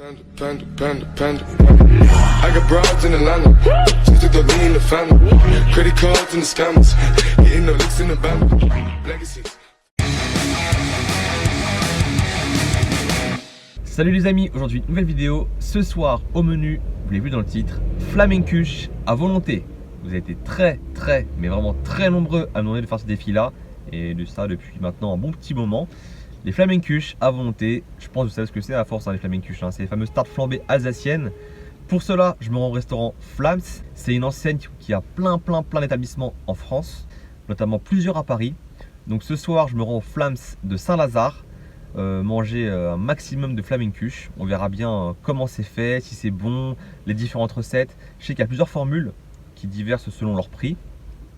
I got broads in Atlanta, just to throw me in the family. Credit cards and the scammers, getting no licks in the band. Legacies. Salut les amis, aujourd'hui nouvelle vidéo. Ce soir au menu, vous l'avez vu dans le titre, flamencuche à volonté. Vous avez été mais vraiment très nombreux à me demander de faire ce défi là. Et de ça depuis maintenant un bon petit moment. Les flamencuches à volonté, je pense que vous savez ce que c'est à force les flamencuches, c'est les fameuses tartes flambées alsaciennes. Pour cela, je me rends au restaurant Flams. C'est une enseigne qui a plein d'établissements en France, notamment plusieurs à Paris. Donc ce soir, je me rends au Flams de Saint-Lazare, manger un maximum de flamencuches. On verra bien comment c'est fait, si c'est bon, les différentes recettes. Je sais qu'il y a plusieurs formules qui diversent selon leur prix.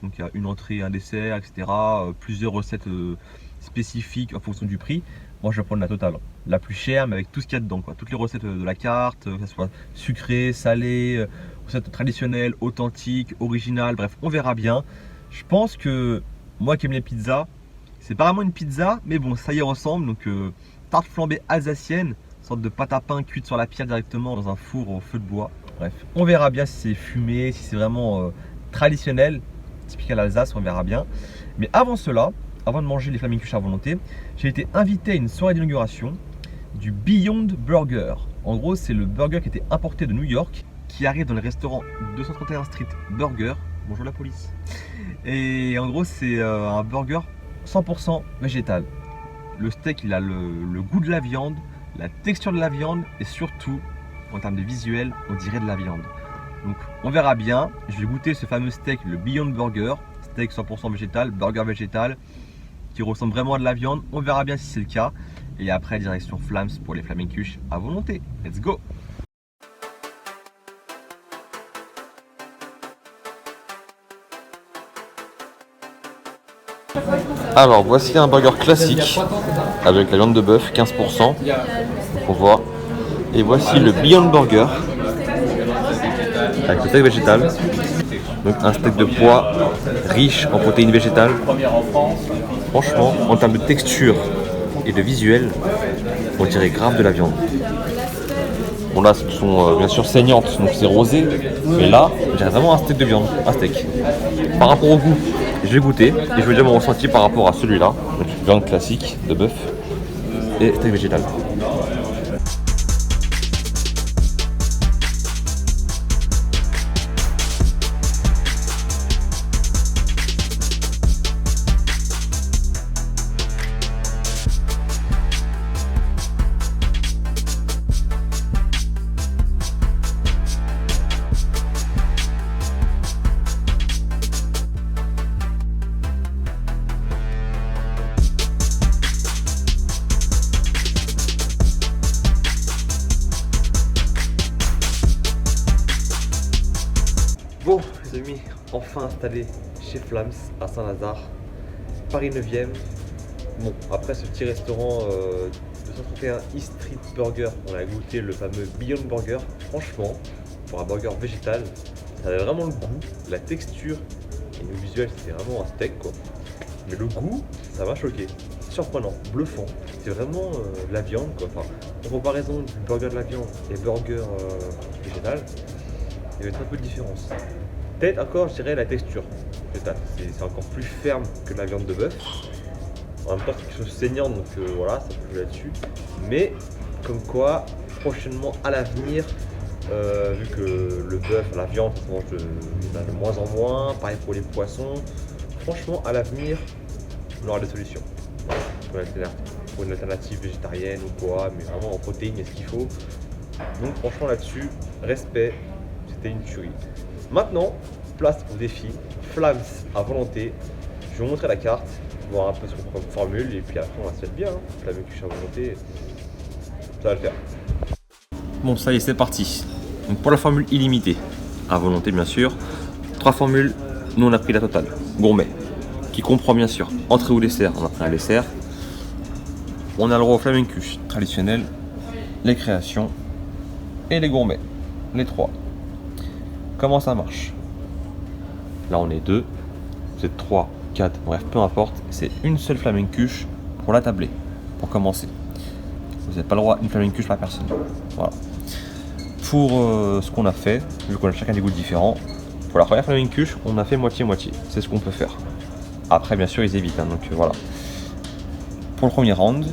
Donc il y a une entrée, un dessert, etc. Plusieurs recettes spécifiques en fonction du prix. Moi je vais prendre la totale, la plus chère, mais avec tout ce qu'il y a dedans, toutes les recettes de la carte, que ce soit sucré, salé, recettes traditionnelles, authentiques, originales, bref, on verra bien. Je pense que moi qui aime les pizzas, c'est pas vraiment une pizza, mais bon, ça y ressemble. Donc tarte flambée alsacienne, sorte de pâte à pain cuite sur la pierre directement dans un four au feu de bois. Bref, on verra bien si c'est fumé, si c'est vraiment traditionnel, typique à l'Alsace, on verra bien. Mais avant cela, avant de manger les flamencuches à volonté, j'ai été invité à une soirée d'inauguration du Beyond Burger. En gros, c'est le burger qui a été importé de New York, qui arrive dans les restaurants 231 Street Burger. Bonjour la police. Et en gros, c'est un burger 100% végétal. Le steak, il a le goût de la viande, la texture de la viande et surtout, en termes de visuel, on dirait de la viande. Donc on verra bien. Je vais goûter ce fameux steak, le Beyond Burger. Steak 100% végétal, burger végétal, qui ressemble vraiment à de la viande. On verra bien si c'est le cas. Et après, direction Flams pour les flamencuches à volonté. Let's go! Alors, voici un burger classique avec la viande de bœuf, 15%. On voit. Et voici le Beyond Burger avec le steak végétal. Donc un steak de pois riche en protéines végétales. Franchement, en termes de texture et de visuel, on dirait grave de la viande. Bon là, elles sont bien sûr saignantes, donc c'est rosé. Mais là, on dirait vraiment un steak de viande, un steak. Par rapport au goût, je vais goûter et je vais dire mon ressenti par rapport à celui-là. Donc viande classique de bœuf et steak végétal. Bon les amis, enfin installé chez Flams à Saint-Lazare, Paris 9e. Bon, après ce petit restaurant 231 East Street Burger, on a goûté le fameux Beyond Burger. Franchement, pour un burger végétal, ça avait vraiment le goût, la texture et le visuel, c'était vraiment un steak quoi. Mais le goût, ça m'a choqué, surprenant, bluffant. C'est vraiment de la viande quoi. Enfin, en comparaison du burger de la viande et burger végétal, il y avait très peu de différence. Peut-être encore, je dirais, la texture. C'est encore plus ferme que la viande de bœuf. En même temps, c'est quelque chose de saignant, donc voilà, ça peut jouer là-dessus. Mais, comme quoi, prochainement, à l'avenir, vu que le bœuf, la viande, ça se mange de moins en moins, pareil pour les poissons. Franchement, à l'avenir, on aura des solutions. Pour une alternative végétarienne ou quoi, mais vraiment en protéines, il y a ce qu'il faut. Donc, franchement, là-dessus, respect. C'était une tuerie. Maintenant, place au défi, Flams à volonté. Je vais vous montrer la carte, voir un peu ce qu'on prend comme formule et puis après on va se faire bien. Flamencuche à volonté, ça va le faire. Bon, ça y est, c'est parti. Donc pour la formule illimitée, à volonté bien sûr, 3 formules, nous on a pris la totale, gourmet, qui comprend bien sûr entrée ou dessert, on a pris un dessert. On a le droit au flamencuche traditionnel, les créations et les gourmets, les 3. Comment ça marche? Là on est 2, vous êtes 3, 4, bref peu importe, c'est une seule flamencuche pour la tablée, pour commencer. Vous n'avez pas le droit à une flamencuche par personne. Voilà. pour ce qu'on a fait, vu qu'on a chacun des goûts différents. Pour la première flamencuche, on a fait moitié-moitié, c'est ce qu'on peut faire. Après, bien sûr, ils évitent, hein, donc voilà. Pour le premier round,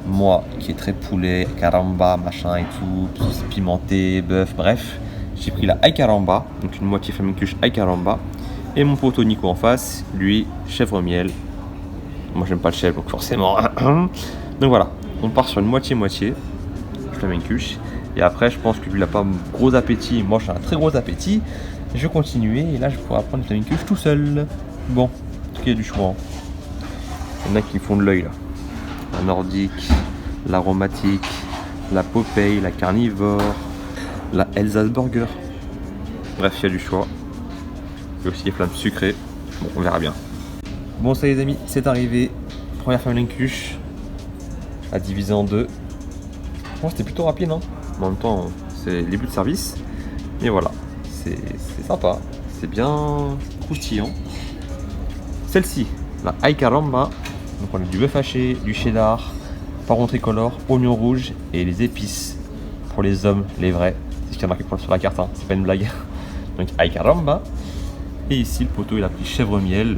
moi qui est très poulet, caramba, machin et tout, sauce pimentée, bœuf, bref, j'ai pris la aïe caramba, donc une moitié flamencuche aïe caramba. Et mon pote Nico en face, lui, chèvre miel. Moi, j'aime pas le chèvre, donc forcément. Donc voilà, on part sur une moitié-moitié flamencuche. Et après, je pense que lui, il a pas un gros appétit. Moi, j'ai un très gros appétit. Je vais continuer et là, je pourrai prendre une flamencuche tout seul. Bon, en tout cas, il y a du choix. Hein. Il y en a qui me font de l'œil là. La nordique, l'aromatique, la Popeye, la carnivore, la Elsace Burger. Bref, il y a du choix. Il y a aussi des flammes sucrées. Bon, on verra bien. Bon, ça les amis, c'est arrivé. Première flamencuche à diviser en deux. Bon, c'était plutôt rapide, hein. En même temps, c'est les débuts de service. Mais voilà, c'est sympa. C'est bien croustillant. Celle-ci, la aïe caramba. Donc on a du bœuf haché, du cheddar, pardon tricolore, oignon rouge et les épices pour les hommes, les vrais. C'est ce qui a marqué sur la carte, hein. C'est pas une blague. Donc aïe caramba. Et ici le poteau il a pris chèvre miel.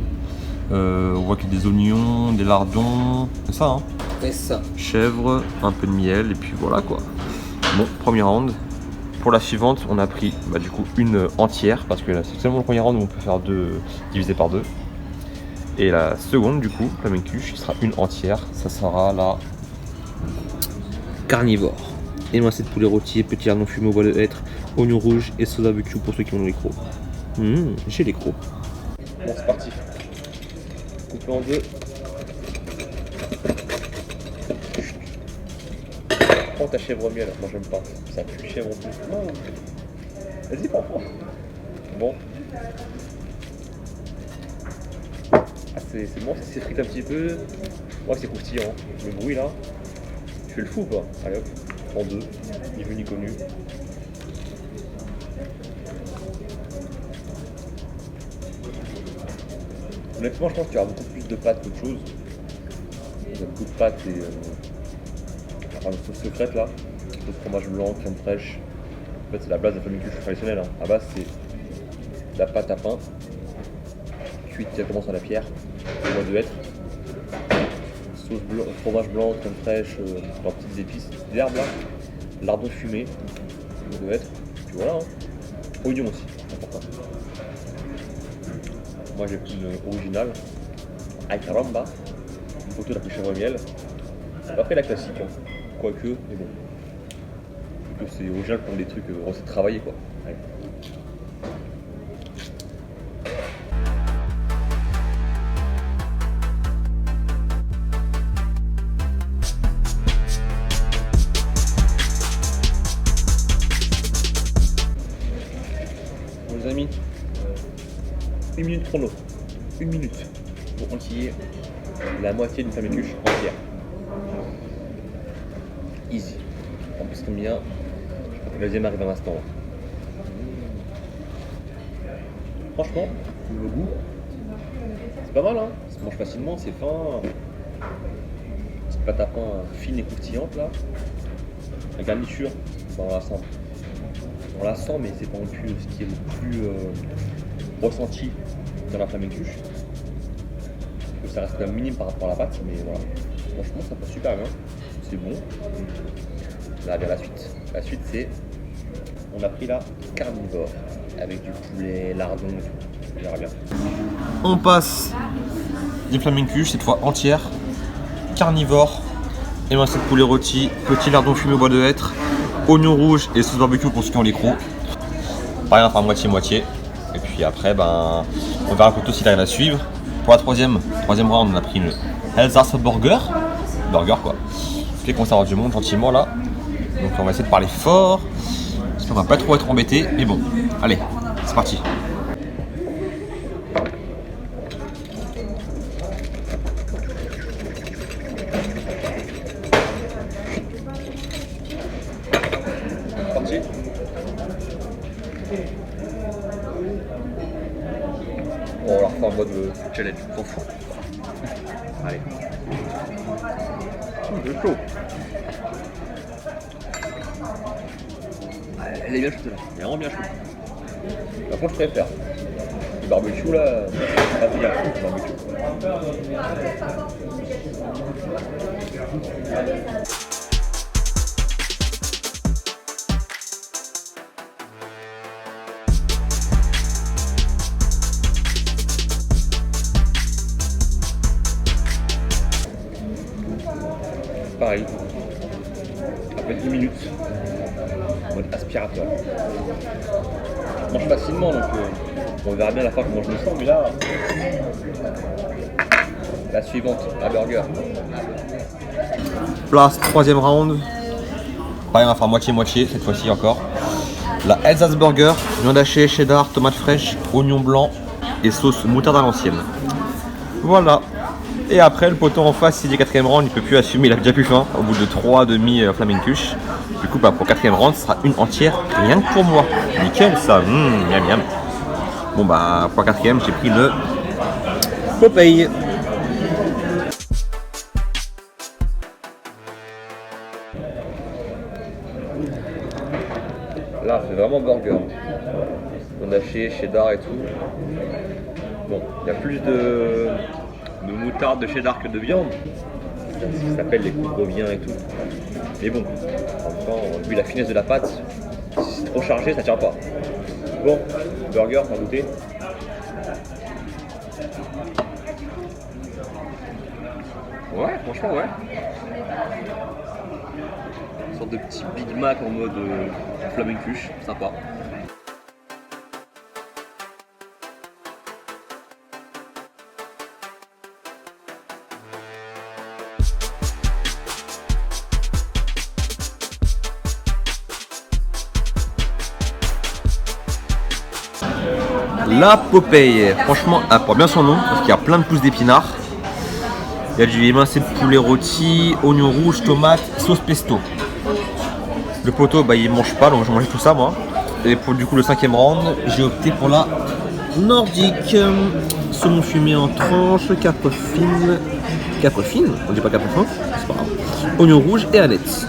On voit qu'il y a des oignons, des lardons, c'est ça hein. C'est ça. Chèvre, un peu de miel et puis voilà quoi. Bon, premier round. Pour la suivante, on a pris du coup une entière parce que là c'est seulement le premier round où on peut faire deux divisé par deux. Et la seconde du coup, flamencuche, qui sera une entière, ça sera la Carnivore. Émincé de poulet rôti, petit lardon fumé au bois de hêtre, oignon rouge et sauce barbecue pour ceux qui ont les crocs. J'ai les crocs. Bon, c'est parti. Coupé en deux. Prends ta chèvre miel, moi j'aime pas. Ça pue chèvre en plus. Non. Vas-y, prends. Bon. Ah, c'est bon, ça s'effrite un petit peu. Ouais, c'est croustillant. Le bruit là. Je fais le fou quoi. Allez hop. En deux. Ni vu ni connu. Honnêtement, je pense qu'il y aura beaucoup plus de pâtes qu'autre chose. Il y a beaucoup de pâtes et la sauce secrète là, sauce fromage blanc, crème fraîche. En fait, c'est la base de la flamencuche traditionnelle. Hein. À base, c'est de la pâte à pain, cuite directement sur la pierre, au bois de hêtre, sauce blanc, fromage blanc, crème fraîche, leurs petites épices, d'herbes là, lardon fumé, au bois de hêtre, puis voilà. Hein. Oignon aussi, important. Moi j'ai pris une originale, aïe caramba, une photo de la chèvre miel. Pas fait la classique, hein. Quoique, mais bon. C'est original pour des trucs recettes travaillées quoi. Allez. Bon les amis, 1 minute chrono. 1 minute pour enquiller la moitié d'une flamencuche entière. Easy. En plus comme bien, je crois que la deuxième arrive à l'instant. Franchement, le goût, c'est pas mal hein. Ça se mange facilement, c'est fin. Petite pâte à pain fine et croustillante là. La garniture, on la sent. On la sent mais c'est pas non plus ce qui est le plus ressenti dans la flamencuche. Ça reste quand même minime par rapport à la pâte, mais voilà. Franchement ça passe super bien. C'est bon. Là bien la suite. La suite c'est, on a pris la carnivore avec du poulet, lardon et tout. On verra bien. On passe des flamencuches cette fois entière, carnivore, émincé de poulet rôti, petit lardon fumé au bois de hêtre, oignon rouge et sauce barbecue pour ceux qui ont les crocs. Pareil on fera moitié-moitié. Et puis après on verra plutôt s'il arrive à suivre. Pour la troisième round on a pris une Elsace Burger quoi. Qui commence à avoir du monde gentiment là. Donc on va essayer de parler fort. J'espère qu'on va pas trop être embêté. Mais bon, allez, c'est parti. Parti. On va leur faire en mode challenge, on s'en fout. Allez. C'est chaud. elle est bien chaude là, elle est vraiment bien chaude. Par contre, je préfère. Le barbecue là, pas bien le barbecue. Pareil, après 10 minutes, en mode aspirateur. Je mange facilement donc on verra bien à la fin comment je me sens, mais là, la suivante, la burger. Place, troisième round. Pareil, on va faire moitié-moitié cette fois-ci encore. La Elsace Burger, viande hachée, cheddar, tomate fraîche, oignon blanc et sauce moutarde à l'ancienne. Voilà. Et après, le poteau en face, s'il dit quatrième round, il peut plus assumer, il a déjà plus faim au bout de 3 demi flamencuche. Du coup, bah, pour quatrième round, ce sera une entière, rien que pour moi. Nickel ça, miam miam. Bon bah, pour quatrième, j'ai pris le Popeye. Là, c'est vraiment burger. On a chez cheddar et tout. Bon, il y a plus de moutarde, de cheddar que de viande. C'est ce qui s'appelle les couvre-biens et tout. Mais bon, en même temps, vu la finesse de la pâte, si c'est trop chargé, ça tient pas. Bon, burger, on va goûter. Ouais, franchement, ouais. Une sorte de petit Big Mac en mode flamencuche, sympa. La Popeye, franchement, elle porte bien son nom parce qu'il y a plein de pousses d'épinards. Il y a du émincé de poulet rôti, oignon rouge, tomate, sauce pesto. Le poteau, bah, il mange pas, donc je vais manger tout ça moi. Et pour du coup le cinquième round, j'ai opté pour la nordique. Saumon fumé en tranches, capre fine, on dit pas capre fin, c'est pas grave. Oignon rouge et aneth.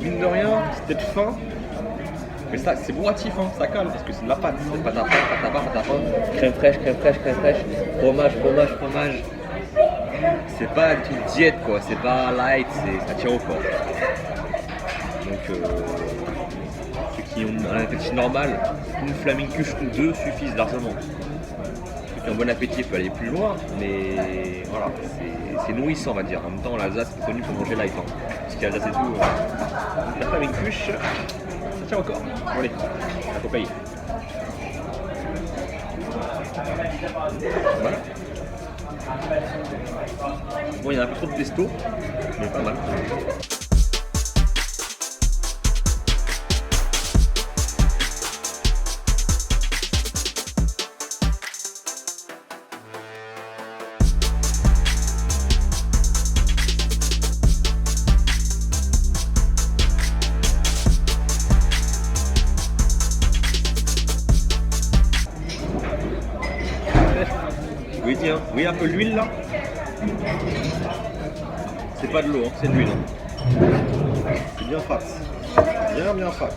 Mine de rien, c'est peut-être fin, mais ça c'est bourratif, hein, ça cale parce que c'est de la pâte. C'est pâte à pain, crème fraîche, fromage. C'est pas du tout diète quoi, c'est pas light, ça tient au corps. Donc ceux qui ont un appétit normal, une flamencuche ou deux suffisent largement. Ceux qui ont un bon appétit peuvent aller plus loin, mais voilà, c'est nourrissant on va dire. En même temps l'Alsace est connue pour manger light, hein. Parce qu'il y a l'Alsace et tout. La flamencuche, ça tient au corps. Bon, allez, la Popeye. Voilà. Bon, il y a un peu trop de pesto, mais pas mal. Oui, tiens, oui, un peu l'huile là. C'est pas de l'eau, hein, c'est de l'huile. C'est bien fat. Bien fat.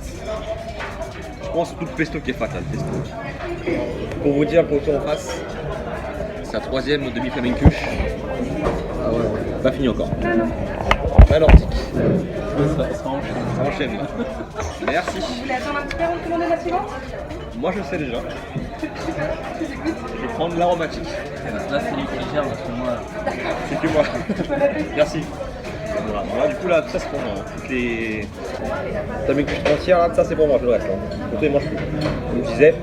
Je pense que c'est tout le pesto qui est fat là, le pesto. Pour vous dire, le poteau en face, c'est la troisième demi-flamencuche. Ah ouais, pas fini encore. La nordique. Ça enchaîne là. Merci. Vous voulez attendre un petit peu avant de commander la suivante? Moi je sais déjà. Je vais prendre l'aromatique. Là, c'est lui qui gère parce que moi. C'est que moi. Merci. Voilà, bon, là, du coup, là, ça c'est pour moi. Toutes les flamencuches entières, là, ça c'est pour moi, je le reste. Pour toi, il mange plus. Comme je disais,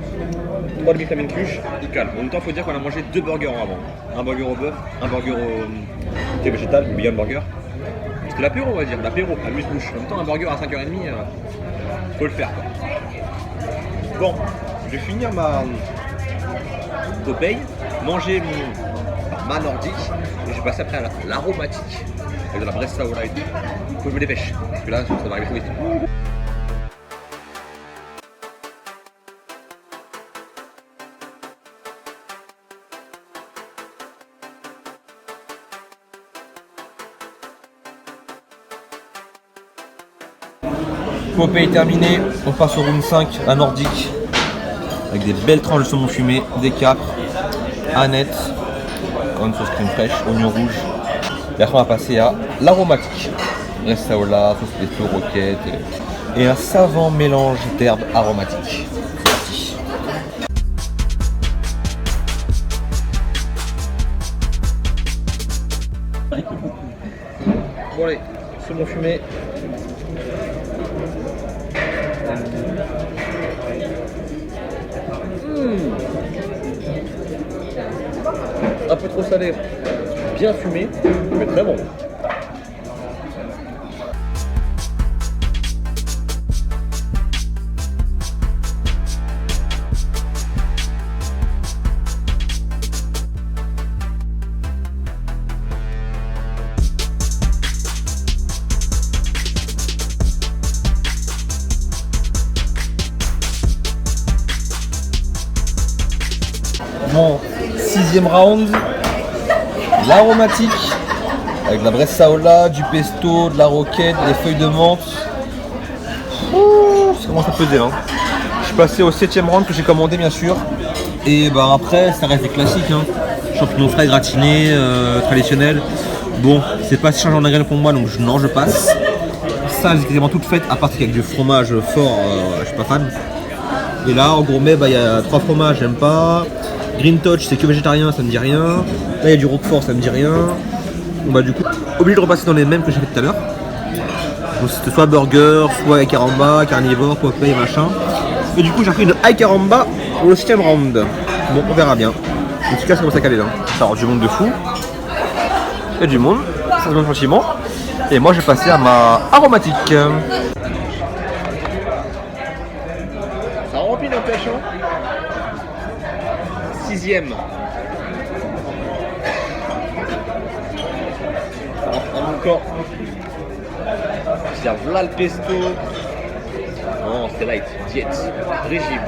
3 demi-flamencuches, il calme. En même temps, il faut dire qu'on a mangé 2 burgers avant. Un burger au bœuf, un burger au thé végétal, le Beyond Burger. C'était l'apéro, on va dire, l'apéro, amuse-bouche. En même temps, un burger à 5h30, faut le faire, quoi. Bon, je vais finir ma Popeye, manger ma nordique, et je vais passer après à l'aromatique, avec de la Bressaola et tout. Faut que je me dépêche, parce que là, ça va arriver trop vite. Popeye est terminé, on passe au round 5, la nordique, avec des belles tranches de saumon fumé, des capres, anettes, une sauce crème fraîche, oignon rouge. Et après on va passer à l'aromatique. Ressaola, sauce pesto, roquette et un savant mélange d'herbes aromatiques. C'est parti. Bon allez, saumon fumé. Un peu trop salé, bien fumé, mais très bon. Bon, 6e round, l'aromatique, avec de la bressaola, du pesto, de la roquette, des feuilles de menthe. Ouh, ça commence à peser hein. Je suis passé au 7e round que j'ai commandé bien sûr. Et bah après ça reste des classiques hein. Champignons frais gratinés, traditionnels. Bon, c'est pas si changeant d'ingrédients pour moi donc non je passe. Ça c'est quasiment toute faite à part qu'avec du fromage fort, je suis pas fan. Et là en gourmet bah il y a 3 fromages, j'aime pas. Green Touch c'est que végétarien, ça me dit rien. Là il y a du Roquefort, ça me dit rien. Bon bah du coup, obligé de repasser dans les mêmes que j'ai fait tout à l'heure. Donc c'était soit burger, soit caramba, carnivore, Popeye, machin. Et du coup j'ai pris une high caramba pour le 7e round. Bon on verra bien. En tout cas ça commence à caler là. Ça va du monde de fou. Il y a du monde, ça se monte gentiment. Et moi je vais passer à ma aromatique. Ça remplit n'empêche hein. 6e. Encore. C'est là le pesto. Non, c'est light. Diète. Régime.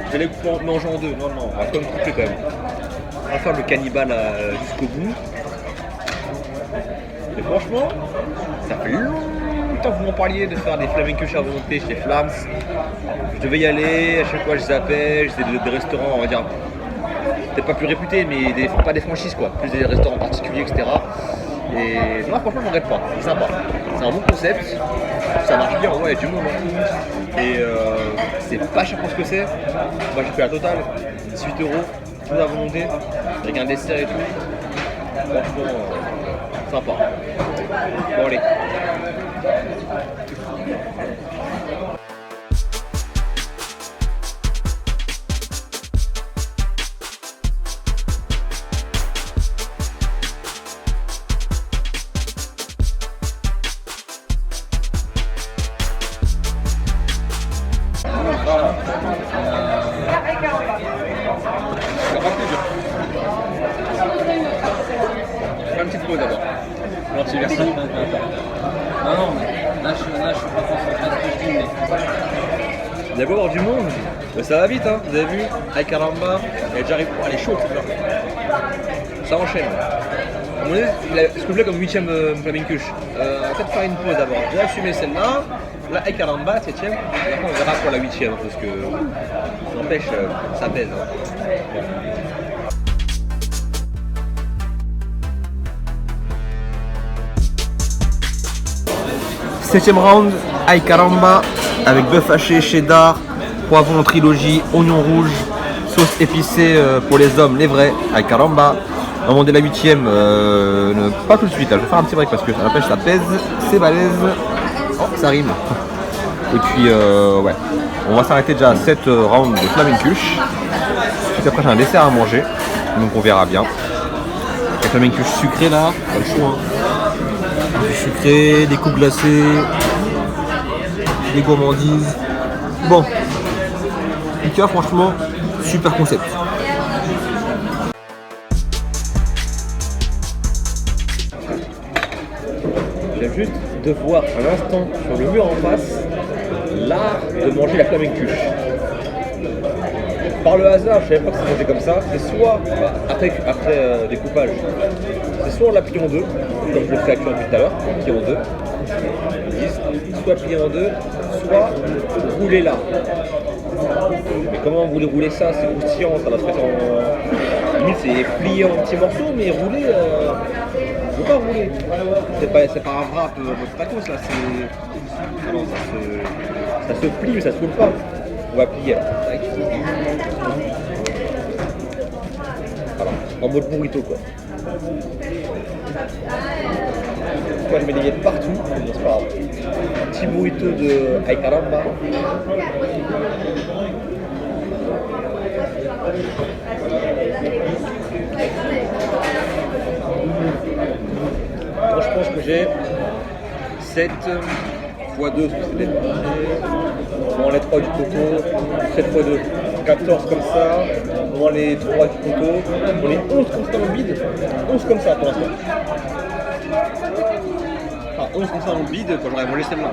Je vais les manger en deux. Non, non, on va quand même couper quand même. On va faire le cannibale jusqu'au bout. Et franchement, ça fait longtemps que vous m'en parliez de faire des flamencuches à volonté chez Flams. Je devais y aller, à chaque fois je zappais, j'étais des restaurants, on va dire, peut-être pas plus réputés, mais pas des franchises quoi, plus des restaurants particuliers, etc. Et non, franchement, je regrette pas, c'est sympa. C'est un bon concept, ça marche bien, ouais, il y a du monde. Et c'est pas cher pour ce que c'est. Moi j'ai pris la totale, 18 €, tout à volonté, avec un dessert et tout. Franchement, sympa. Bon, allez. Une petite pause d'abord. Merci, merci. Non, mais là, je suis pas concentré à ce que je dis, mais... Vous allez voir du monde, mais ça va vite hein, vous avez vu, avec caramba, et j'arrive, oh, elle est chaude là. Ça enchaîne. À mon avis, ce que je voulais comme 8e flamencuche, peut-être faire une pause d'abord. J'ai assumé celle-là, là avec caramba, 7e, et après on verra pour la 8e, parce que n'empêche, ça pèse. Hein. Septième round, aïe caramba, avec bœuf haché, cheddar, poivron trilogie, oignon rouge, sauce épicée pour les hommes, les vrais, aïe caramba. On va demander la 8e, pas tout de suite, là. Je vais faire un petit break parce que ça n'empêche, ça pèse, c'est balèze. Oh, ça rime. Et puis, ouais, on va s'arrêter déjà à 7 rounds de flamencuche. Puis après, j'ai un dessert à manger, donc on verra bien. La flamencuche sucrée là, pas le choix. Hein. Du sucré, des coupes glacées, des gourmandises. Bon, en tout cas, franchement, super concept. J'aime juste de voir un instant sur le mur en face l'art de manger la flamencuche. Par le hasard, je savais pas que ça se mangeait comme ça. C'est soit, après découpage, c'est soit on la plie en deux, comme je le fais actuellement tout à l'heure, on plie en deux, soit plié en deux, soit roulé là. Mais comment vous voulez rouler ça? C'est croustillant, ça va se mettre en... Limite c'est plié en petits morceaux, mais rouler... Je veux pas rouler. C'est pas un wrap votre tacos là, c'est... Non, ça se plie mais ça se roule pas. On va plier là. Tac. Voilà, en mode burrito quoi. Moi je mets des miettes partout, mais c'est pas grave. Un petit burrito de ay caramba. Moi je pense que j'ai 7 x 2, c'était moins les 3 du poteau, 7 x 2, 14 comme ça, moins les 3 du poteau, on est 11 comme ça dans le bide, 11 comme ça pour l'instant. Enfin 11 comme ça dans le bide quand j'aurais mangé celle-là.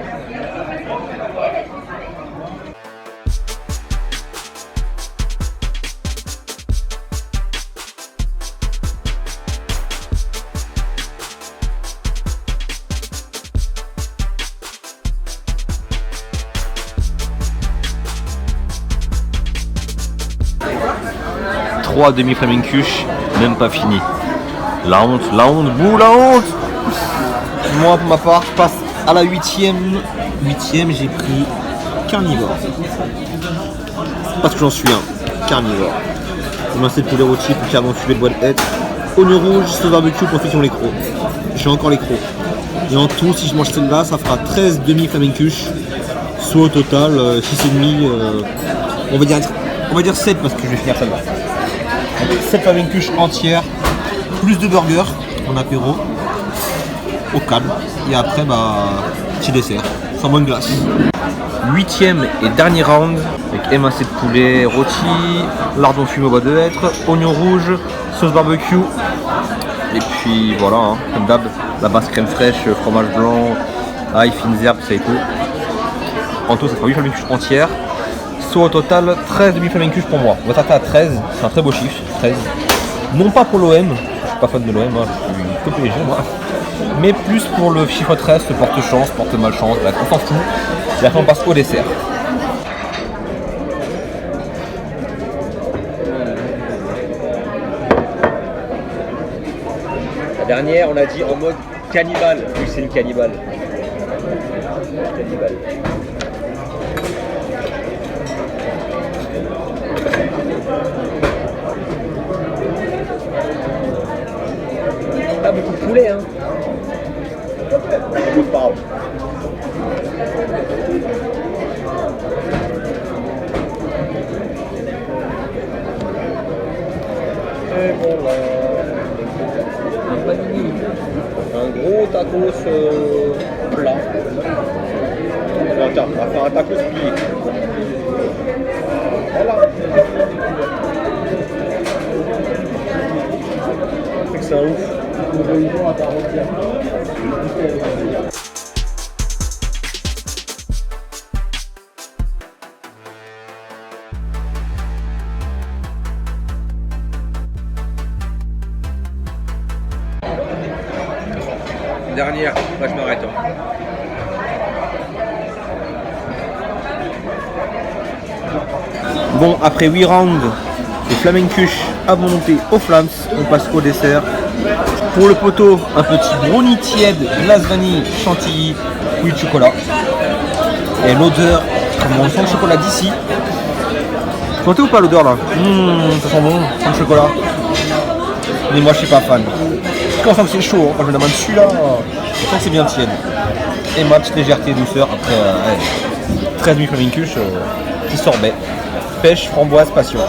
Trois demi flamencuche, même pas fini. La honte, bouh, la honte. Moi pour ma part, je passe à la 8ème. 8ème, j'ai pris carnivore. Parce que j'en suis un, carnivore. On a cette poulet rôti pour carrément tuer le bois de hêtre. Oignon rouge, sauce barbecue pour friture les crocs. J'ai encore les crocs. Et en tout, si je mange celle-là, ça fera 13 demi flamencuche. Soit au total 6,5. On va dire 7 parce que je vais finir celle-là. 7 flamencuches entières, plus de burgers en apéro, au calme. Et après, petit dessert, sans bonne glace. 8ème et dernier round avec émincé de poulet rôti, lardon fumé au bois de hêtre, oignon rouge, sauce barbecue. Et puis voilà, hein, comme d'hab, la base crème fraîche, fromage blanc, ail, fines herbes, ça et tout. En tout, ça fera 8 flamencuches entières. Soit au total 13 demi flamencuches pour moi. On va s'arrêter à 13, c'est un très beau chiffre, 13. Non pas pour l'OM, je suis pas fan de l'OM, hein, je suis que PSG moi. Mais plus pour le chiffre 13, ce porte chance, porte malchance, on s'en fout. Et après on passe au dessert. La dernière, on a dit en mode cannibale, vu que c'est une cannibale. Cannibale. Pas beaucoup de poulet, hein. Beaucoup de parole. Et voilà. Un gros tacos plat. Attends, on va faire un tacos plié. Voilà. C'est un ouf. Dernière, là je m'arrête. Bon, après 8 rounds de flamencuche à volonté aux flammes, on passe au dessert. Pour le poteau, un petit brownie tiède, glace vanille, chantilly, coulis de chocolat. Et l'odeur, comme on sent le chocolat d'ici. Vous sentez ou pas l'odeur là? Ça sent bon, ça sent le chocolat. Mais moi je suis pas fan. Quand on sent que c'est chaud, hein, quand je mets la main dessus là, je sens que c'est bien tiède. Et ma petite légèreté et douceur après 13 demi flamencuche, petit sorbet. Pêche, framboise, passion.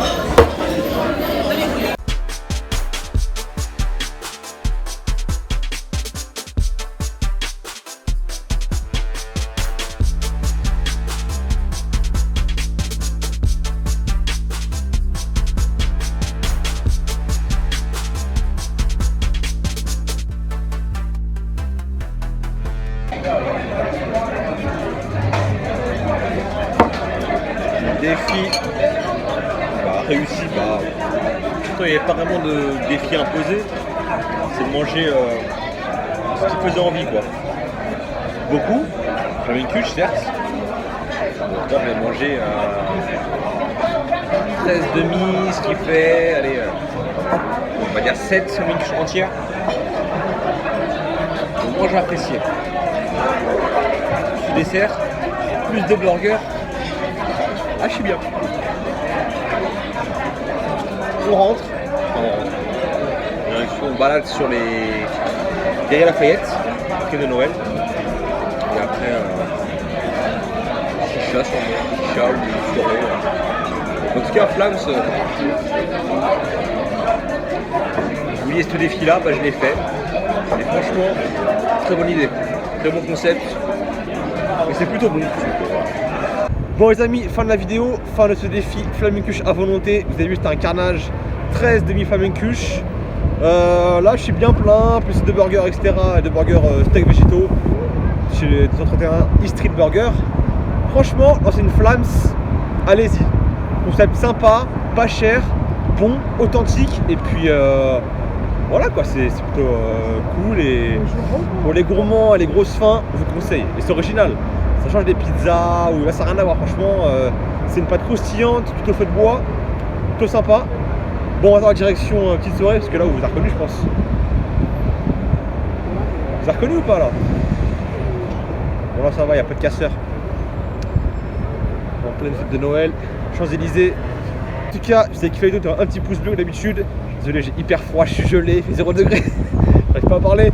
Défi réussi, il n'y avait pas vraiment de défi imposé, c'est de manger ce qui faisait envie quoi. Beaucoup, flamencuche, certes. Donc là, je vais manger 13,5, ce qui fait, allez, on va dire 7 flamencuches entières. Donc moi, j'ai apprécié. Du dessert, plus de burgers. Ah, je suis bien. On rentre. On balade sur les derrière Lafayette, près de Noël. Et après, chicha, chicha ou soirée. En tout cas, Flams, je vous dis ce défi-là, bah, je l'ai fait. Et franchement, très bonne idée, très bon concept. Et c'est plutôt bon. Bon les amis, fin de la vidéo, fin de ce défi flamencuche à volonté. Vous avez vu, c'était un carnage, 13 demi-flamencuches. Là je suis bien plein, plus de burgers etc. Et de burgers steak végétaux chez les 231 East Street Burger. Franchement, c'est une Flams, allez-y. Concept sympa, pas cher, bon, authentique. Et puis voilà quoi, c'est plutôt cool. Et pour les gourmands et les grosses faims, je vous conseille. Et c'est original. Ça change des pizzas, ou là ça n'a rien à voir, franchement, c'est une pâte croustillante, plutôt feu de bois, plutôt sympa. Bon, on va dans la direction petite soirée, parce que là vous avez reconnu, je pense. Vous avez reconnu ou pas là? Bon là ça va, il n'y a pas de casseurs. En pleine fête de Noël, Champs-Élysées. En tout cas, si vous avez kiffé la vidéo, un petit pouce bleu comme d'habitude. Désolé, j'ai hyper froid, je suis gelé, il fait 0 degré. J'arrive pas à parler.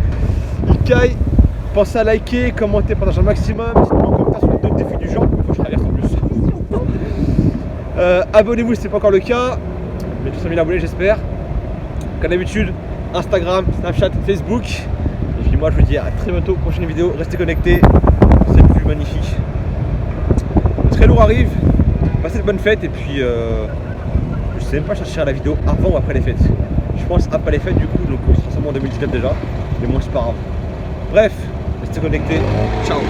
Il caille. Pensez à liker, commenter, partager un maximum. Dites-moi en commentaire sur les d'autres défis du genre. Il faut que je traverse en plus. Abonnez-vous si ce n'est pas encore le cas. Mais tous 5000 abonnés, j'espère. Comme d'habitude, Instagram, Snapchat, Facebook. Et puis moi, je vous dis à très bientôt. Prochaine vidéo. Restez connectés. C'est plus magnifique. Le très lourd arrive. Passez de bonnes fêtes. Et puis, je sais même pas chercher la vidéo avant ou après les fêtes. Je pense après les fêtes, du coup. Donc, on se transforme en 2019 déjà. Mais moi, c'est pas grave. Bref. Restez connectés. Ciao.